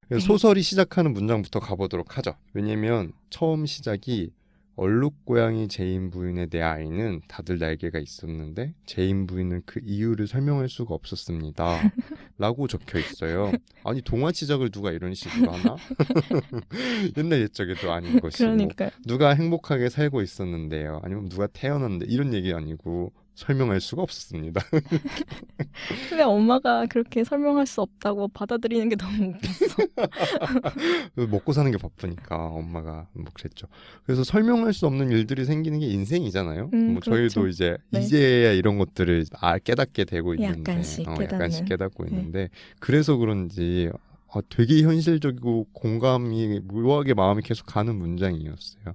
그래서 소설이 시작하는 문장부터 가보도록 하죠. 왜냐면 처음 시작이 얼룩고양이 제인 부인의 내 아이는 다들 날개가 있었는데 제인 부인은 그 이유를 설명할 수가 없었습니다. 라고 적혀 있어요. 아니 동화 시작을 누가 이런 식으로 하나? 옛날 옛적에도 아닌 것이고 그러니까요. 누가 행복하게 살고 있었는데요. 아니면 누가 태어났는데 이런 얘기 아니고 설명할 수가 없었습니다. 근데 엄마가 그렇게 설명할 수 없다고 받아들이는 게 너무 웃겼어. 먹고 사는 게 바쁘니까 엄마가 뭐 그랬죠. 그래서 설명할 수 없는 일들이 생기는 게 인생이잖아요. 뭐 그렇죠. 저희도 이제 네. 이제야 이런 것들을 깨닫게 되고 있는데 약간씩 약간씩 깨닫고 네. 있는데 그래서 그런지 되게 현실적이고 공감이 묘하게 마음이 계속 가는 문장이었어요.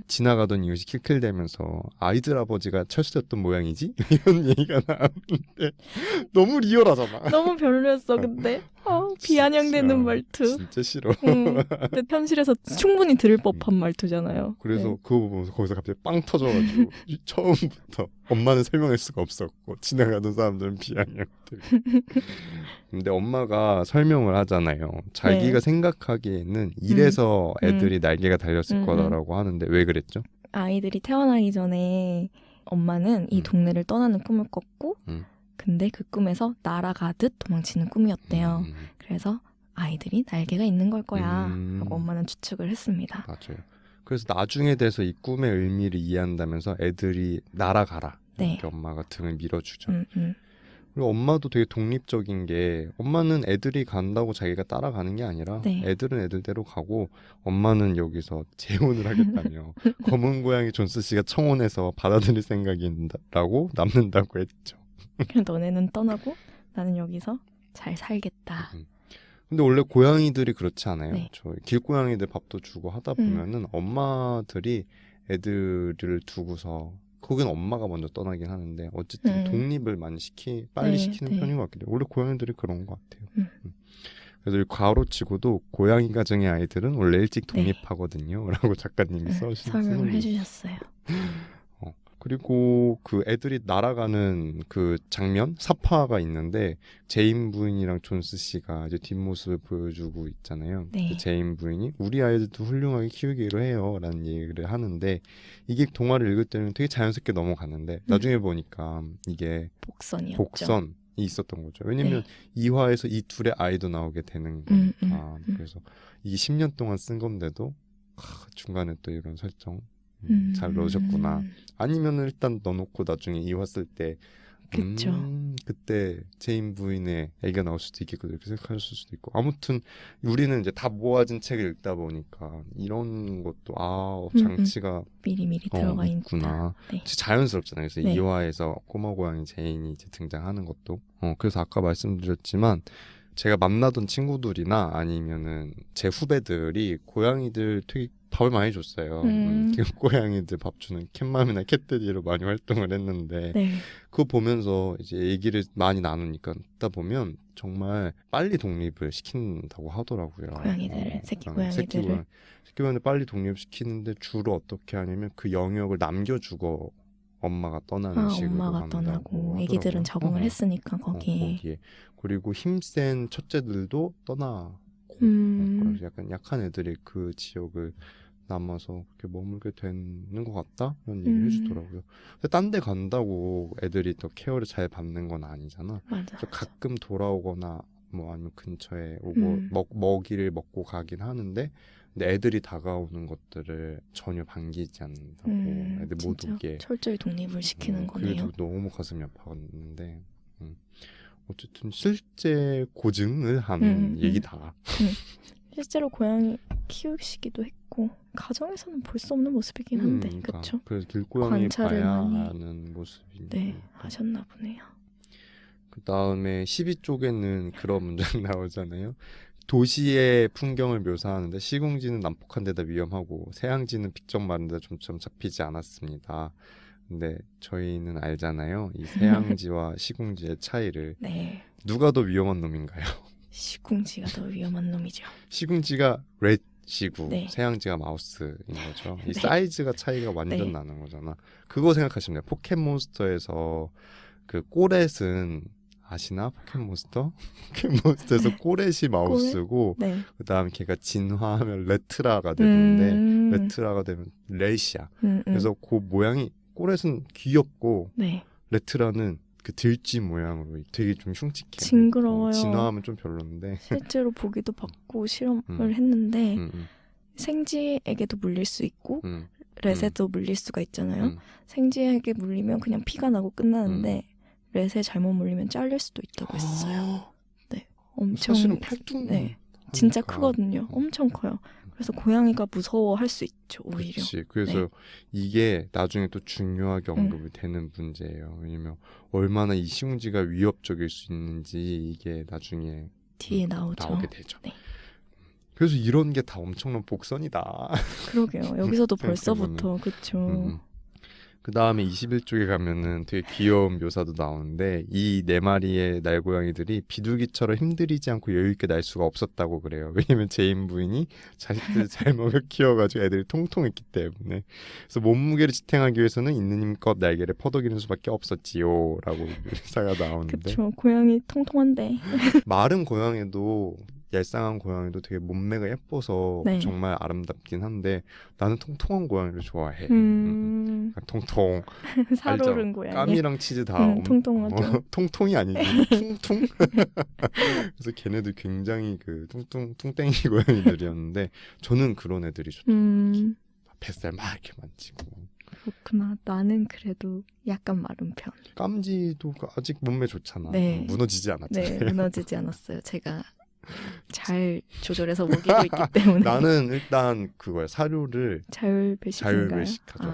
지나가던 이웃이 킬킬대면서 아이들 아버지가 철수였던 모양이지? 이런 얘기가 나오는데 너무 리얼하잖아. 너무 별로였어. 근데 비아냥대는 진짜, 말투. 진짜 싫어. 근데 현실에서 충분히 들을 법한 말투잖아요. 그래서 네. 그거 보면서 거기서 갑자기 빵 터져가지고 처음부터 엄마는 설명할 수가 없었고 지나가던 사람들은 비아냥들. 근데 엄마가 설명을 하잖아요. 자기가 네. 생각하기에는 이래서 애들이 날개가 달렸을 거다라고 하는데 왜 그랬죠? 아이들이 태어나기 전에 엄마는 이 동네를 떠나는 꿈을 꿨고 근데 그 꿈에서 날아가듯 도망치는 꿈이었대요. 그래서 아이들이 날개가 있는 걸 거야 하고 엄마는 추측을 했습니다. 맞아요. 그래서 나중에 돼서 이 꿈의 의미를 이해한다면서 애들이 날아가라 네. 이렇게 엄마가 등을 밀어주죠. 그리고 엄마도 되게 독립적인 게 엄마는 애들이 간다고 자기가 따라가는 게 아니라 네. 애들은 애들대로 가고 엄마는 여기서 재혼을 하겠다며 검은 고양이 존스 씨가 청혼해서 받아들일 생각이라고 남는다고 했죠. 그냥 너네는 떠나고 나는 여기서 잘 살겠다. 근데 원래 고양이들이 그렇지 않아요? 네. 저 길고양이들 밥도 주고 하다 보면은 엄마들이 애들을 두고서 거긴 엄마가 먼저 떠나긴 하는데 어쨌든 독립을 많이 빨리 시키는 편인 것 같기도 해요. 원래 고양이들이 그런 것 같아요. 그래서 괄호치고도 고양이 가정의 아이들은 원래 일찍 독립하거든요. 라고 작가님이 설명을 해주셨어요. 그리고 그 애들이 날아가는 그 장면 사파가 있는데 제인 부인이랑 존스 씨가 이제 뒷모습을 보여주고 있잖아요. 네. 제인 부인이 우리 아이들도 훌륭하게 키우기로 해요 라는 얘기를 하는데 이게 동화를 읽을 때는 되게 자연스럽게 넘어가는데 나중에 보니까 이게 복선이 있었던 거죠. 왜냐면 2화에서 이 둘의 아이도 나오게 되는 거니까. 그래서 이게 10년 동안 쓴 건데도 중간에 또 이런 설정 잘 넣으셨구나. 아니면 일단 넣어놓고 나중에 이화 쓸 때 그쵸. 그때 제인 부인의 애기가 나올 수도 있겠고 이렇게 생각하셨을 수도 있고 아무튼 우리는 이제 다 모아진 책을 읽다 보니까 이런 것도 장치가 미리미리 들어가 있구나. 네. 자연스럽잖아요. 그래서 2화에서 꼬마 고양이 제인이 이제 등장하는 것도 그래서 아까 말씀드렸지만 제가 만나던 친구들이나 아니면은 제 후배들이 고양이들 되게 밥을 많이 줬어요. 고양이들 밥 주는 캣맘이나 캣데디로 많이 활동을 했는데 그거 보면서 이제 얘기를 많이 나누니까 듣다 보면 정말 빨리 독립을 시킨다고 하더라고요. 고양이들을 새끼 고양이들을 빨리 독립시키는데 주로 어떻게 하냐면 그 영역을 남겨주고 엄마가 떠나는 식으로 엄마가 떠나고 애기들은 적응을 했으니까 거기에. 그리고 힘센 첫째들도 떠나고 그래서 약간 약한 애들이 그 지역을 남아서 그렇게 머물게 되는 것 같다? 이런 얘기를 해주더라고요. 근데 딴 데 간다고 애들이 더 케어를 잘 받는 건 아니잖아. 맞아. 가끔 돌아오거나 뭐 아니면 근처에 오고 먹이를 먹고 가긴 하는데 근데 애들이 다가오는 것들을 전혀 반기지 않는다고 애들 못 오게 철저히 독립을 시키는 거네요. 그게 너무 가슴이 아팠는데 어쨌든 실제 고증을 한 얘기다. 실제로 고양이 키우시기도 했고 가정에서는 볼 수 없는 모습이긴 한데 그렇죠. 그래서 길고양이 봐야 하는 모습인데 네, 하셨나 보네요. 그 다음에 12쪽에는 그런 문장 나오잖아요. 도시의 풍경을 묘사하는데 시궁지는 난폭한 데다 위험하고 새양지는 빅적 마른 데다 좀처럼 잡히지 않았습니다. 근데 저희는 알잖아요. 이 새양지와 시궁지의 차이를. 네. 누가 더 위험한 놈인가요? 시궁지가 더 위험한 놈이죠. 시궁지가 렛시고 새양지가 마우스인 거죠. 이 사이즈가 차이가 완전 나는 거잖아. 그거 생각하시면 돼요. 포켓몬스터에서 그 꼬렛은 아시나? 포켓몬스터? 포켓몬스터에서 꼬레시 마우스고 네. 그다음에 걔가 진화하면 레트라가 되는데 레트라가 되면 레시야. 그래서 그 모양이 꼬렛은 귀엽고 네. 레트라는 그 들쥐 모양으로 되게 좀 흉측해. 징그러워요. 진화하면 좀 별론데. 실제로 보기도 받고 실험을 했는데 생쥐에게도 물릴 수 있고 렛에도 물릴 수가 있잖아요. 생쥐에게 물리면 그냥 피가 나고 끝나는데 렛에 잘못 물리면 잘릴 수도 있다고 했어요. 네, 엄청 사실은 팔뚝 네, 진짜 크거든요. 엄청 커요. 그래서 고양이가 무서워할 수 있죠, 오히려. 그렇지. 그래서 네. 이게 나중에 또 중요하게 언급이 되는 문제예요. 왜냐면 얼마나 이 시궁지가 위협적일 수 있는지 이게 나중에 뒤에 나오게 되죠. 네. 그래서 이런 게 다 엄청난 복선이다. 그러게요. 여기서도 벌써부터 그렇죠. 그 다음에 21쪽에 가면은 되게 귀여운 묘사도 나오는데 이 4마리의 날고양이들이 비둘기처럼 힘들이지 않고 여유있게 날 수가 없었다고 그래요. 왜냐면 제인 부인이 자식들 잘 먹여 키워가지고 애들이 통통했기 때문에. 그래서 몸무게를 지탱하기 위해서는 있는 힘껏 날개를 퍼덕이는 수밖에 없었지요 라고 묘사가 나오는데 그렇죠. 고양이 통통한데 마른 고양이도 얄쌍한 고양이도 되게 몸매가 예뻐서 네. 정말 아름답긴 한데 나는 통통한 고양이를 좋아해. 통통. 살오른 고양이. 까미랑 치즈 다 통통하죠. 통통이 아니지 퉁퉁. 그래서 걔네도 굉장히 그 퉁땡이 고양이들이었는데 저는 그런 애들이 좋다. 뱃살 막 이렇게 만지고. 그렇구나. 나는 그래도 약간 마른 편. 깜지도 아직 몸매 좋잖아. 네. 무너지지 않았잖아요. 네, 무너지지 않았어요. 제가 잘 조절해서 먹이고 있기 때문에. 나는 일단 그거야. 사료를 자율배식인가요? 자율배식하죠.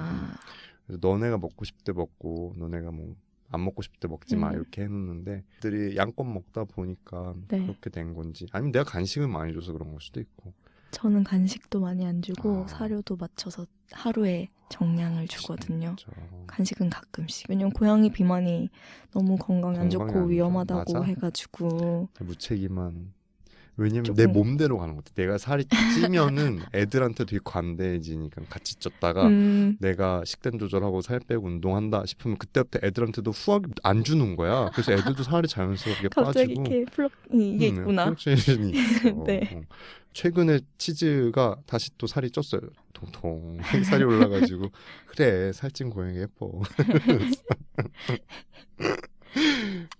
그래서 너네가 먹고 싶을 때 먹고 너네가 뭐 안 먹고 싶을 때 먹지 마 이렇게 해놓는데 애들이 양껏 먹다 보니까 네. 그렇게 된 건지 아니면 내가 간식을 많이 줘서 그런 걸 수도 있고. 저는 간식도 많이 안 주고 사료도 맞춰서 하루에 정량을 주거든요. 진짜. 간식은 가끔씩. 왜냐면 고양이 비만이 너무 건강에 안 좋고 위험하다고 맞아. 해가지고. 무책임한. 왜냐면 조금. 내 몸대로 가는 것 같아. 내가 살이 찌면은 애들한테 되게 관대해지니까 같이 쪘다가 내가 식단 조절하고 살 빼고 운동한다 싶으면 그때부터 애들한테도 후하게 안 주는 거야. 그래서 애들도 살이 자연스럽게 갑자기 빠지고. 이렇게 이게 있구나. 플럭체이션이 있어. 네. 최근에 치즈가 다시 또 살이 쪘어요. 통통 살이 올라가지고 그래 살찐 고양이 예뻐.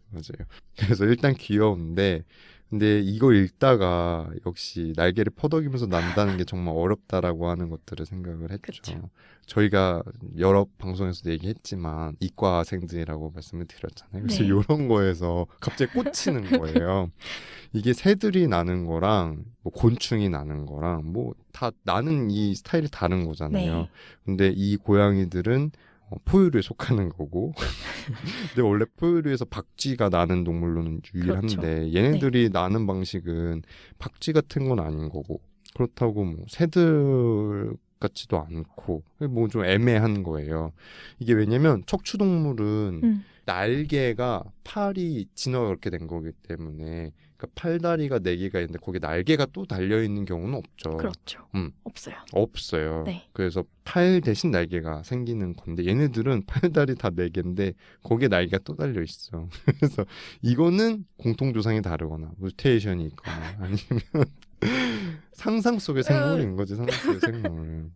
맞아요. 그래서 일단 귀여운데 근데 이거 읽다가 역시 날개를 퍼덕이면서 난다는 게 정말 어렵다라고 하는 것들을 생각을 했죠. 그쵸. 저희가 여러 방송에서도 얘기했지만 이과생들이라고 말씀을 드렸잖아요. 그래서 네. 이런 거에서 갑자기 꽂히는 거예요. 이게 새들이 나는 거랑 뭐 곤충이 나는 거랑 뭐 다 나는 이 스타일이 다른 거잖아요. 네. 근데 이 고양이들은 포유류에 속하는 거고 근데 원래 포유류에서 박쥐가 나는 동물로는 유일한데 그렇죠. 얘네들이 나는 방식은 박쥐 같은 건 아닌 거고 그렇다고 뭐 새들 같지도 않고 뭐 좀 애매한 거예요. 이게 왜냐면 척추동물은 날개가 팔이 진화가 그렇게 된 거기 때문에 그러니까 팔다리가 4개가 있는데 거기에 날개가 또 달려있는 경우는 없죠. 그렇죠. 없어요. 없어요. 네. 그래서 팔 대신 날개가 생기는 건데 얘네들은 팔다리 다 4개인데 거기에 날개가 또 달려있어. 그래서 이거는 공통조상이 다르거나 뮤테이션이 있거나 아니면 상상 속의 생물인 거지. 상상 속의 생물.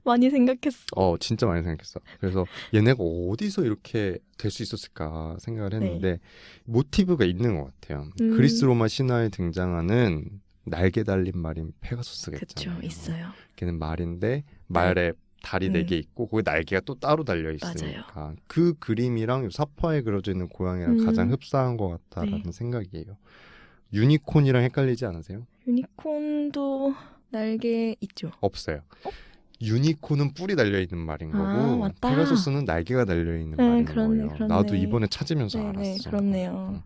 많이 생각했어. 진짜 많이 생각했어. 그래서 얘네가 어디서 이렇게 될 수 있었을까 생각을 했는데 모티브가 있는 것 같아요. 그리스 로마 신화에 등장하는 날개 달린 말인 페가수스가 있잖아요. 그렇죠. 있어요. 걔는 말인데 말에 다리 4개 있고 거기 날개가 또 따로 달려 있으니까 맞아요. 그 그림이랑 사파에 그려져 있는 고양이랑 가장 흡사한 것 같다라는 네. 생각이에요. 유니콘이랑 헷갈리지 않으세요? 유니콘도 날개 있죠. 없어요. 유니콘은 뿔이 달려있는 말인 거고 맞다. 페가수스는 날개가 달려있는 말인 그렇네, 거예요. 그렇네. 나도 이번에 찾으면서 네네, 알았어. 그렇네요.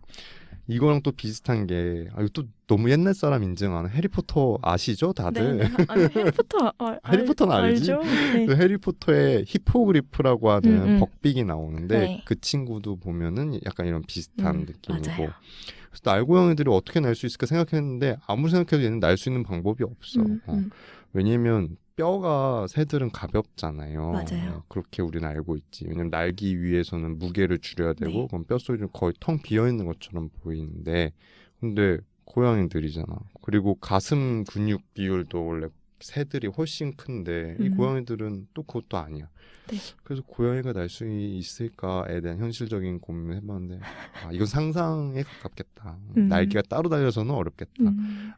이거랑 또 비슷한 게 이거 또 너무 옛날 사람 인증하는 해리포터 아시죠 다들? 네. 아니, 해리포터 해리포터는 알지? 알죠? 네. 그 해리포터의 히포그리프라고 하는 음. 벅빅이 나오는데 네. 그 친구도 보면은 약간 이런 비슷한 느낌이고 맞아요. 그래서 날고양이들이 어떻게 날 수 있을까 생각했는데 아무리 생각해도 얘는 날 수 있는 방법이 없어. 왜냐면 뼈가 새들은 가볍잖아요. 맞아요. 그렇게 우리는 알고 있지. 왜냐면 날기 위해서는 무게를 줄여야 되고 네. 그럼 뼛속이 거의 텅 비어있는 것처럼 보이는데 근데 고양이들이잖아. 그리고 가슴 근육 비율도 원래 새들이 훨씬 큰데 이 고양이들은 또 그것도 아니야. 네. 그래서 고양이가 날 수 있을까에 대한 현실적인 고민을 해봤는데 이건 상상에 가깝겠다. 날개가 따로 달려서는 어렵겠다.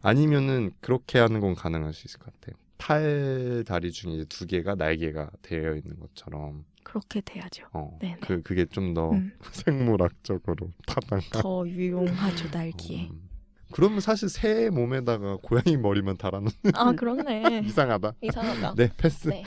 아니면은 그렇게 하는 건 가능할 수 있을 것 같아. 팔 다리 중에 이제 2개가 날개가 되어 있는 것처럼 그렇게 돼야죠. 네네. 그게 좀 더 생물학적으로 타당한 더 유용하죠, 날기에. 그러면 사실 새 몸에다가 고양이 머리만 달아놓는 아, 그렇네. 이상하다. 이상하다. 네, 패스. 네.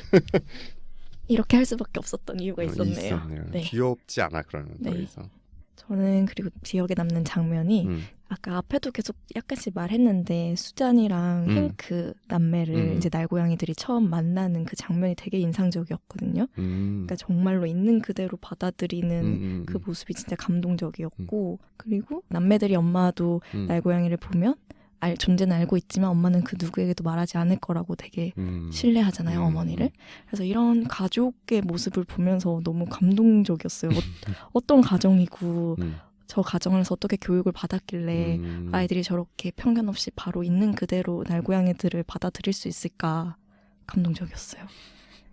이렇게 할 수밖에 없었던 이유가 있었네요. 네. 귀엽지 않아 그러면 더 네. 이상. 저는 그리고 기억에 남는 장면이 아까 앞에도 계속 약간씩 말했는데 수잔이랑 행크 남매를 이제 날고양이들이 처음 만나는 그 장면이 되게 인상적이었거든요. 그러니까 정말로 있는 그대로 받아들이는 그 모습이 진짜 감동적이었고 그리고 남매들이 엄마도 날고양이를 보면 존재는 알고 있지만 엄마는 그 누구에게도 말하지 않을 거라고 되게 신뢰하잖아요, 어머니를. 그래서 이런 가족의 모습을 보면서 너무 감동적이었어요. 어떤 가정이고 저 가정에서 어떻게 교육을 받았길래 아이들이 저렇게 편견 없이 바로 있는 그대로 날고양이들을 받아들일 수 있을까 감동적이었어요.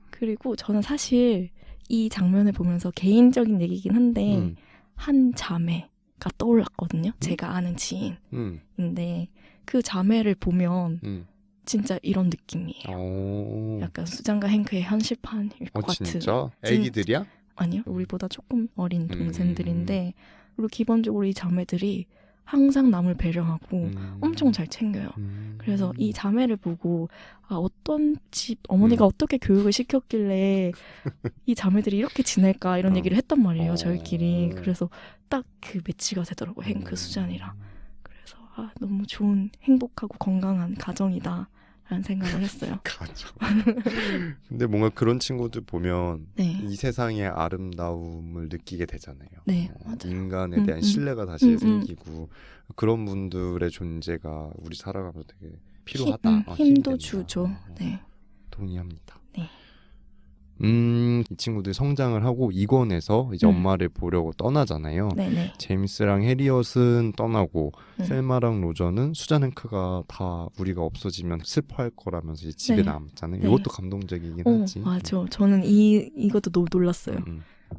그리고 저는 사실 이 장면을 보면서 개인적인 얘기긴 한데 한 자매가 떠올랐거든요. 제가 아는 지인인데 그 자매를 보면 진짜 이런 느낌이에요. 약간 수잔과 행크의 현실판일 것 같은. 진짜? 애기들이야? 아니요. 우리보다 조금 어린 동생들인데 그리고 기본적으로 이 자매들이 항상 남을 배려하고 엄청 잘 챙겨요. 그래서 이 자매를 보고 어떤 집 어머니가 어떻게 교육을 시켰길래 이 자매들이 이렇게 지낼까 이런 얘기를 했단 말이에요. 저희끼리. 그래서 딱 그 매치가 되더라고요. 행크 수잔이랑. 그래서 너무 좋은 행복하고 건강한 가정이다. 라는 생각을 했어요. 가정. 근데 뭔가 그런 친구들 보면 네. 이 세상의 아름다움을 느끼게 되잖아요. 네, 맞아요. 인간에 대한 신뢰가 다시 생기고 그런 분들의 존재가 우리 살아가면서 되게 필요하다. 힘도 주죠. 네. 동의합니다. 네. 이 친구들이 성장을 하고 이권에서 이제 엄마를 보려고 떠나잖아요. 네네. 제임스랑 해리엇은 떠나고 셀마랑 로저는 수잔 행크가 다 우리가 없어지면 슬퍼할 거라면서 이제 집에 남았잖아요. 이것도 감동적이긴 하지. 맞아. 저는 이것도 너무 놀랐어요.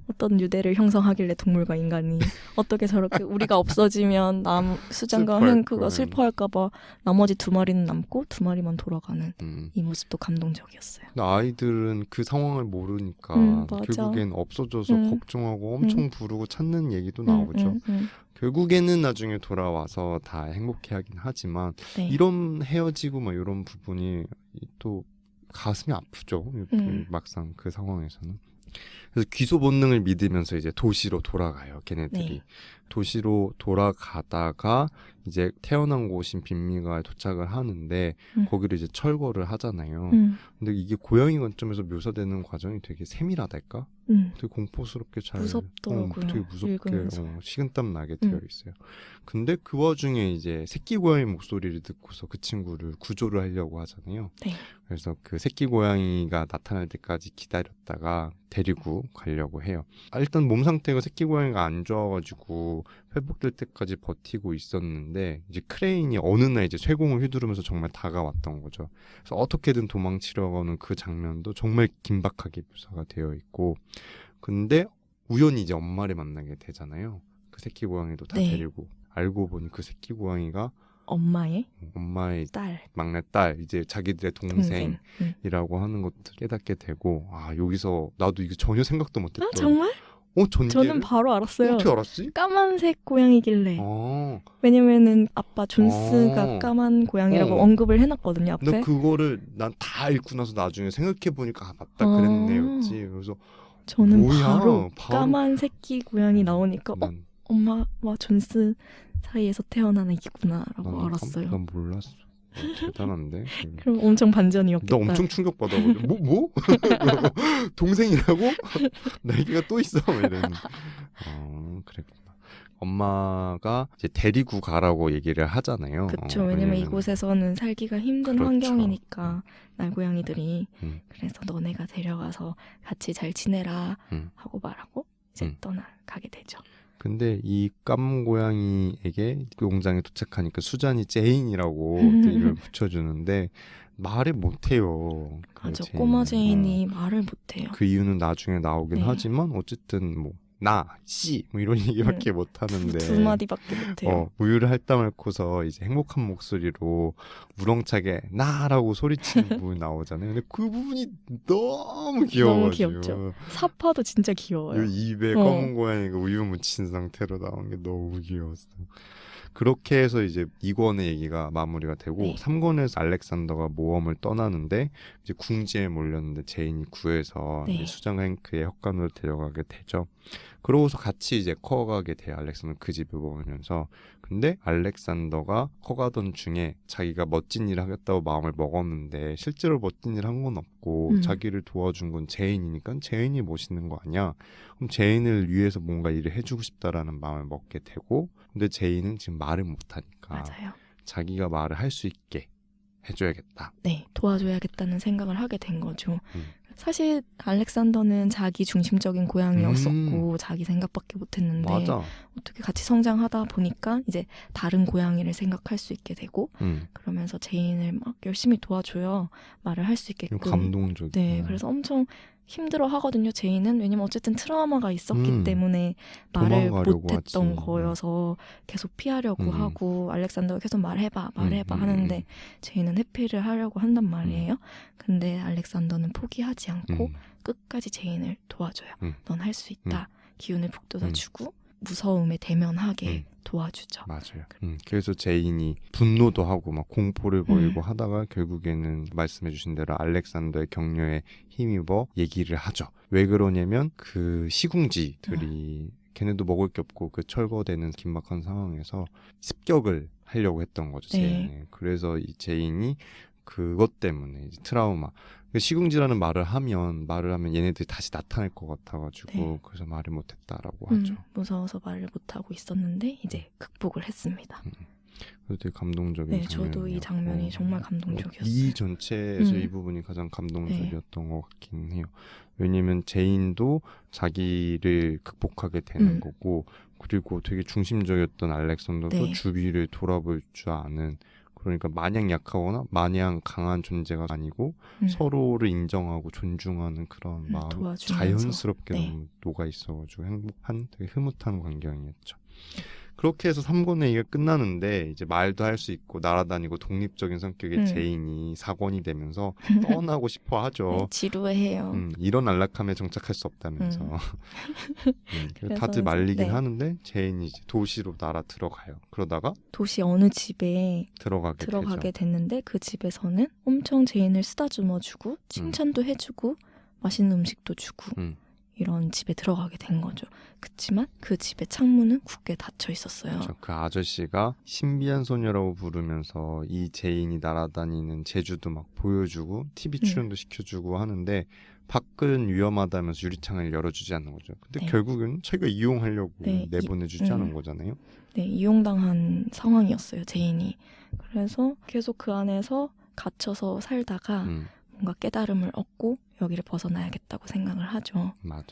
어떤 유대를 형성하길래 동물과 인간이 어떻게 저렇게 우리가 없어지면 수잔과 행크가 슬퍼할까봐 나머지 2마리는 남고 2마리만 돌아가는 이 모습도 감동적이었어요. 근데 아이들은 그 상황을 모르니까 결국엔 없어져서 걱정하고 엄청 부르고 찾는 얘기도 나오죠. 결국에는 나중에 돌아와서 다 행복해하긴 하지만 이런 헤어지고 막 이런 부분이 또 가슴이 아프죠. 막상 그 상황에서는. 그래서 귀소 본능을 믿으면서 이제 도시로 돌아가요. 걔네들이. 도시로 돌아가다가 이제 태어난 곳인 빈미가에 도착을 하는데 거기를 이제 철거를 하잖아요. 근데 이게 고양이 관점에서 묘사되는 과정이 되게 세밀하달까? 되게 공포스럽게 잘 무섭더라고요. 되게 무섭게 식은땀 나게 되어 있어요. 근데 그 와중에 이제 새끼 고양이 목소리를 듣고서 그 친구를 구조를 하려고 하잖아요. 그래서 그 새끼 고양이가 나타날 때까지 기다렸다가 데리고 가려고 해요. 일단 몸 상태가 새끼 고양이가 안 좋아가지고 회복될 때까지 버티고 있었는데 이제 크레인이 어느 날 이제 쇠공을 휘두르면서 정말 다가왔던 거죠. 그래서 어떻게든 도망치려고 하는 그 장면도 정말 긴박하게 묘사가 되어 있고 근데 우연히 이제 엄마를 만나게 되잖아요. 그 새끼 고양이도 다 데리고 알고 보니 그 새끼 고양이가 엄마의 딸, 막내딸, 이제 자기들의 동생이라고 하는 것도 깨닫게 되고 여기서 나도 이거 전혀 생각도 못했던. 정말? 전개를? 저는 바로 알았어요. 어떻게 알았지? 까만색 고양이길래. 왜냐면은 아빠 존스가 까만 고양이라고 언급을 해놨거든요, 앞에. 근데 그거를 난 다 읽고 나서 나중에 생각해보니까 맞다 그랬네였지. 그래서 저는 바로 까만 새끼 고양이 나오니까 엄마와 존스 사이에서 태어난 애기구나라고 알았어요. 난 몰랐어. 대단한데. 그럼 엄청 반전이었겠다. 나 엄청 충격받아. 뭐? 동생이라고? 날개가 또 있어? 이랬는데. 그랬구나. 엄마가 이제 데리고 가라고 얘기를 하잖아요. 그렇죠. 왜냐면 이곳에서는 살기가 힘든 그렇죠. 환경이니까 날고양이들이 그래서 음. 너네가 데려가서 같이 잘 지내라 하고 말하고 이제 떠나가게 되죠. 근데 이 깜고양이에게 농장에 도착하니까 수잔이 제인이라고 이름을 붙여주는데 말을 못해요. 맞아. 꼬마 제인이 말을 못해요. 그 이유는 나중에 나오긴 네. 하지만 어쨌든 뭐 나, 씨, 뭐 이런 얘기밖에 못 하는데. 두 마디밖에 못해요. 우유를 핥다 말고서 이제 행복한 목소리로 우렁차게 나라고 소리치는 부분이 나오잖아요. 근데 그 부분이 너무 귀여워가지고. 너무 귀엽죠. 사파도 진짜 귀여워요. 입에 검은 고양이가 우유 묻힌 상태로 나온 게 너무 귀여웠어. 그렇게 해서 이제 2권의 얘기가 마무리가 되고 네. 3권에서 알렉산더가 모험을 떠나는데 이제 궁지에 몰렸는데 제인이 구해서 네. 이제 수장 행크의 헛간으로 데려가게 되죠. 그러고서 같이 이제 커가게 돼요. 알렉산더 그 집에 머물면서. 근데 알렉산더가 커가던 중에 자기가 멋진 일을 하겠다고 마음을 먹었는데 실제로 멋진 일 한 건 없고 자기를 도와준 건 제인이니까 제인이 멋있는 거 아니야. 그럼 제인을 위해서 뭔가 일을 해주고 싶다라는 마음을 먹게 되고 근데 제인은 지금 말을 못하니까 맞아요. 자기가 말을 할 수 있게 해줘야겠다. 네, 도와줘야겠다는 생각을 하게 된 거죠. 사실 알렉산더는 자기 중심적인 고양이였었고 자기 생각밖에 못했는데 맞아. 어떻게 같이 성장하다 보니까 이제 다른 고양이를 생각할 수 있게 되고 그러면서 제인을 막 열심히 도와줘요. 말을 할 수 있게끔. 감동적이야. 네, 그래서 엄청 힘들어 하거든요. 제인은 왜냐면 어쨌든 트라우마가 있었기 때문에 말을 못했던 하지. 거여서 계속 피하려고 하고 알렉산더가 계속 말해봐 하는데 제인은 회피를 하려고 한단 말이에요. 근데 알렉산더는 포기하지 않고 끝까지 제인을 도와줘요. 넌 할 수 있다. 기운을 북돋아주고 무서움에 대면하게 도와주죠. 맞아요. 그래서 제인이 분노도 하고 막 공포를 보이고 하다가 결국에는 말씀해주신 대로 알렉산더의 격려에 힘입어 얘기를 하죠. 왜 그러냐면 그 시궁지들이 걔네도 먹을 게 없고 그 철거되는 긴박한 상황에서 습격을 하려고 했던 거죠. 제인이. 네. 그래서 이 제인이 그것 때문에 이제 트라우마. 시궁지라는 말을 하면 얘네들이 다시 나타날 것 같아가지고 그래서 말을 못했다라고 하죠. 무서워서 말을 못하고 있었는데 이제 극복을 했습니다. 그래서 되게 감동적인 네, 장면이에요. 저도 이 장면이 정말 감동적이었어요. 이 전체에서 이 부분이 가장 감동적이었던 것 같긴 해요. 왜냐면 제인도 자기를 극복하게 되는 거고 그리고 되게 중심적이었던 알렉산더도 주위를 돌아볼 줄 아는 그러니까 마냥 약하거나 마냥 강한 존재가 아니고 서로를 인정하고 존중하는 그런 마음 자연스럽게 너무 녹아 있어가지고 행복한 되게 흐뭇한 광경이었죠. 그렇게 해서 3권의 얘기가 끝나는데 이제 말도 할 수 있고 날아다니고 독립적인 성격의 제인이 4권이 되면서 떠나고 싶어 하죠. 네, 지루해요. 이런 안락함에 정착할 수 없다면서. 그래서 다들 말리긴 하는데 제인이 이제 도시로 날아 들어가요. 그러다가 도시 어느 집에 들어가게 됐는데 그 집에서는 엄청 제인을 쓰다듬어주고 칭찬도 해주고 맛있는 음식도 주고 이런 집에 들어가게 된 거죠. 그치만 그 집의 창문은 굳게 닫혀 있었어요. 그렇죠. 그 아저씨가 신비한 소녀라고 부르면서 이 제인이 날아다니는 제주도 막 보여주고 TV 출연도 시켜주고 하는데 밖은 위험하다면서 유리창을 열어주지 않는 거죠. 근데 결국은 자기가 이용하려고 내보내주지 않은 거잖아요. 네, 이용당한 상황이었어요. 제인이. 그래서 계속 그 안에서 갇혀서 살다가 뭔가 깨달음을 얻고 여기를 벗어나야겠다고 생각을 하죠. 맞아요.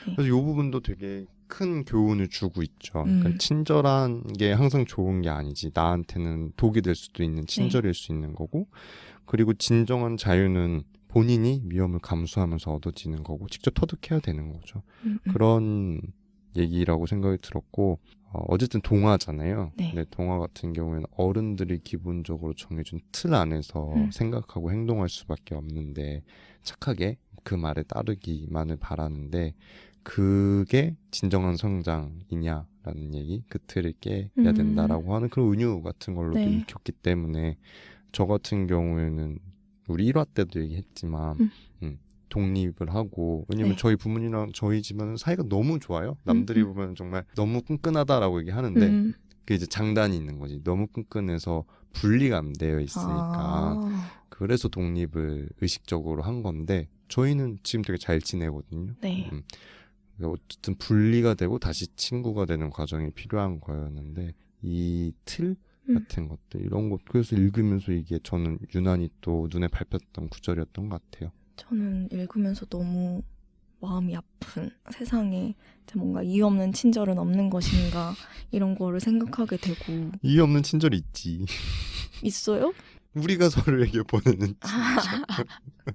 그래서 이 부분도 되게 큰 교훈을 주고 있죠. 그러니까 친절한 게 항상 좋은 게 아니지. 나한테는 독이 될 수도 있는 친절일 수 있는 거고 그리고 진정한 자유는 본인이 위험을 감수하면서 얻어지는 거고 직접 터득해야 되는 거죠. 그런 얘기라고 생각이 들었고 어쨌든 동화잖아요. 근데 동화 같은 경우에는 어른들이 기본적으로 정해준 틀 안에서 생각하고 행동할 수밖에 없는데 착하게 그 말에 따르기만을 바라는데 그게 진정한 성장이냐라는 얘기, 그 틀을 깨야 된다라고 하는 그런 은유 같은 걸로도 읽혔기 때문에 저 같은 경우에는 우리 1화 때도 얘기했지만 독립을 하고 왜냐면 저희 부모님이랑 저희 집안은 사이가 너무 좋아요. 남들이 보면 정말 너무 끈끈하다라고 얘기하는데 그 이제 장단이 있는 거지. 너무 끈끈해서 분리가 안 되어 있으니까 그래서 독립을 의식적으로 한 건데 저희는 지금 되게 잘 지내거든요. 어쨌든 분리가 되고 다시 친구가 되는 과정이 필요한 거였는데 이 틀 같은 것들 이런 것 그래서 읽으면서 이게 저는 유난히 또 눈에 밟혔던 구절이었던 것 같아요. 저는 읽으면서 너무 마음이 아픈 세상에 뭔가 이유 없는 친절은 없는 것인가 이런 거를 생각하게 되고. 이유 없는 친절이 있지. 있어요? 우리가 서로에게 보내는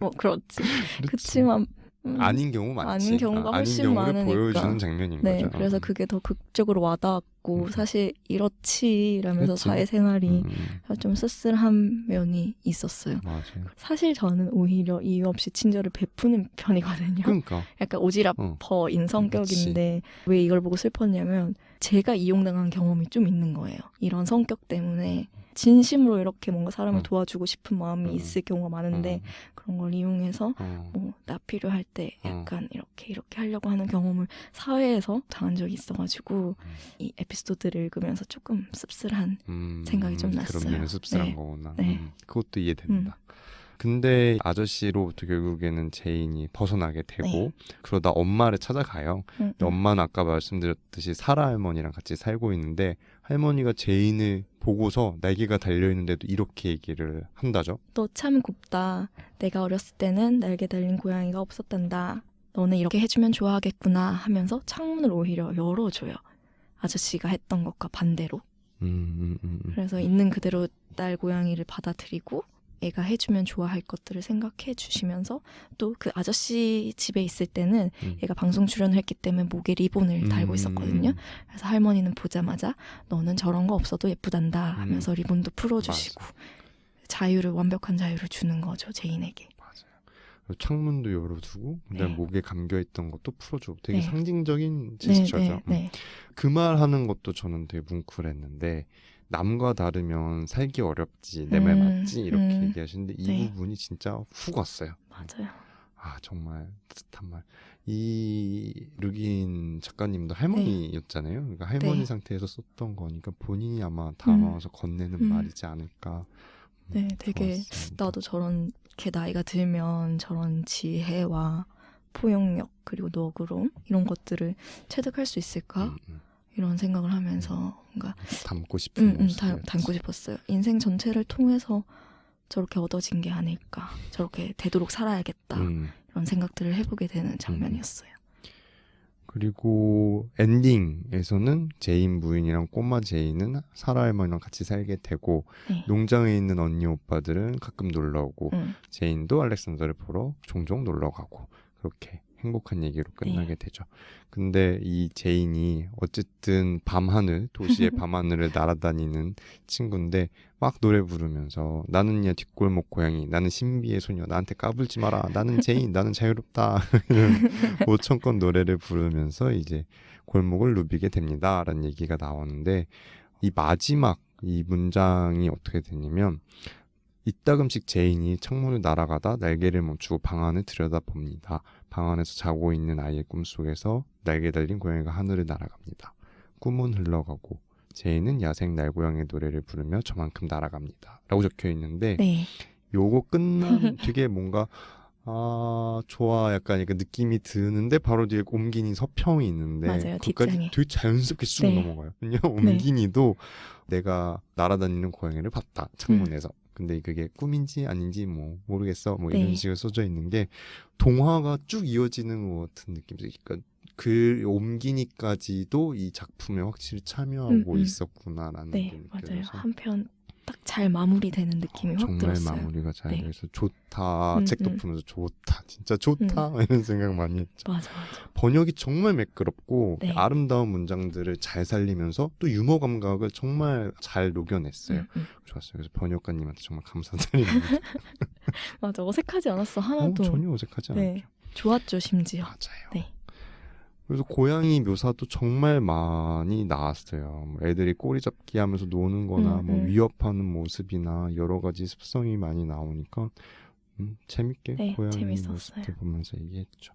뭐 그렇지. 그렇지만 아닌 경우 많지. 아닌 경우가 훨씬 아닌 경우를 많으니까. 보여주는 장면인 네, 거죠. 그래서 그게 더 극적으로 와닿았고 사실 이렇지라면서 그치. 사회생활이 좀 쓸쓸한 면이 있었어요. 맞아요. 사실 저는 오히려 이유 없이 친절을 베푸는 편이거든요. 그러니까 약간 오지랖퍼인 성격인데 그치. 왜 이걸 보고 슬펐냐면 제가 이용당한 경험이 좀 있는 거예요. 이런 성격 때문에 진심으로 이렇게 뭔가 사람을 도와주고 싶은 마음이 있을 경우가 많은데 그런 걸 이용해서 뭐 나 필요할 때 약간 이렇게 하려고 하는 경험을 사회에서 당한 적이 있어가지고 이 에피소드를 읽으면서 조금 씁쓸한 생각이 좀 났어요. 그런 면에 씁쓸한 네. 거구나. 네. 그것도 이해된다. 근데 아저씨로부터 결국에는 제인이 벗어나게 되고 네. 그러다 엄마를 찾아가요. 근데 엄마는 아까 말씀드렸듯이 사라 할머니랑 같이 살고 있는데 할머니가 제인을 보고서 날개가 달려있는데도 이렇게 얘기를 한다죠. 너 참 곱다. 내가 어렸을 때는 날개 달린 고양이가 없었단다. 너는 이렇게 해주면 좋아하겠구나 하면서 창문을 오히려 열어줘요. 아저씨가 했던 것과 반대로. 그래서 있는 그대로 딸 고양이를 받아들이고 애가 해주면 좋아할 것들을 생각해 주시면서 또 그 아저씨 집에 있을 때는 얘가 방송 출연을 했기 때문에 목에 리본을 달고 있었거든요. 그래서 할머니는 보자마자 너는 저런 거 없어도 예쁘단다 하면서 리본도 풀어주시고 자유를 완벽한 자유를 주는 거죠. 제인에게. 맞아요. 창문도 열어두고 그다음에 네. 목에 감겨있던 것도 풀어주고 되게 네. 상징적인 네, 제스처죠. 네. 그 말하는 것도 저는 되게 뭉클했는데 남과 다르면 살기 어렵지 내 말 맞지 이렇게 얘기하시는데 이 네. 부분이 진짜 훅 왔어요. 맞아요. 아 정말 뜻한 말. 이 류긴 작가님도 할머니였잖아요. 그러니까 할머니 네. 상태에서 썼던 거니까 본인이 아마 담아서 건네는 말이지 않을까. 네, 되게 좋았습니다. 나도 저렇게 나이가 들면 저런 지혜와 포용력 그리고 너그러움 이런 것들을 체득할 수 있을까? 이런 생각을 하면서 뭔가 담고 싶은 담고 싶었어요. 인생 전체를 통해서 저렇게 얻어진 게 아닐까. 저렇게 되도록 살아야겠다. 이런 생각들을 해보게 되는 장면이었어요. 그리고 엔딩에서는 제인 부인이랑 꼬마 제인은 사라 할머니랑 같이 살게 되고 네. 농장에 있는 언니 오빠들은 가끔 놀러 오고 제인도 알렉산더를 보러 종종 놀러 가고 그렇게 행복한 얘기로 끝나게 되죠. 근데 이 제인이 어쨌든 밤하늘, 도시의 밤하늘을 날아다니는 친구인데 막 노래 부르면서 나는 야 뒷골목 고양이, 나는 신비의 소녀, 나한테 까불지 마라, 나는 제인, 나는 자유롭다 이런 5,000건 노래를 부르면서 이제 골목을 누비게 됩니다 라는 얘기가 나오는데 이 마지막 이 문장이 어떻게 되냐면 이따금씩 제인이 창문을 날아가다 날개를 멈추고 방 안을 들여다봅니다. 방 안에서 자고 있는 아이의 꿈속에서 날개 달린 고양이가 하늘을 날아갑니다. 꿈은 흘러가고 제인은 야생 날고양이의 노래를 부르며 저만큼 날아갑니다. 라고 적혀 있는데 요거 끝난 되게 뭔가 좋아 약간 이렇게 느낌이 드는데 바로 뒤에 옴기니 서평이 있는데 맞아요. 그것까지 뒷장에. 되게 자연스럽게 쑥 넘어가요. 왜냐면 옴기니도 내가 날아다니는 고양이를 봤다. 창문에서. 근데 그게 꿈인지 아닌지 뭐 모르겠어 뭐 이런 식으로 써져 있는 게 동화가 쭉 이어지는 것 같은 느낌이죠. 그러니까 그 옴기니까지도 이 작품에 확실히 참여하고 있었구나라는 게 느껴져서 맞아요. 한편 딱 잘 마무리되는 느낌이 확 정말 들었어요. 마무리가 잘 돼서 좋다. 책도 보면서 좋다. 진짜 좋다. 이런 생각 많이 했죠. 맞아. 번역이 정말 매끄럽고 네. 아름다운 문장들을 잘 살리면서 또 유머 감각을 정말 잘 녹여냈어요. 좋았어요. 그래서 번역가님한테 정말 감사드립니다. 맞아. 어색하지 않았어. 하나도. 전혀 어색하지 않았죠. 좋았죠. 심지어. 맞아요. 네. 그래서 고양이 묘사도 정말 많이 나왔어요. 뭐 애들이 꼬리잡기 하면서 노는 거나 뭐 위협하는 모습이나 여러 가지 습성이 많이 나오니까 재밌게 고양이 재밌었어요. 모습들 보면서 얘기했죠.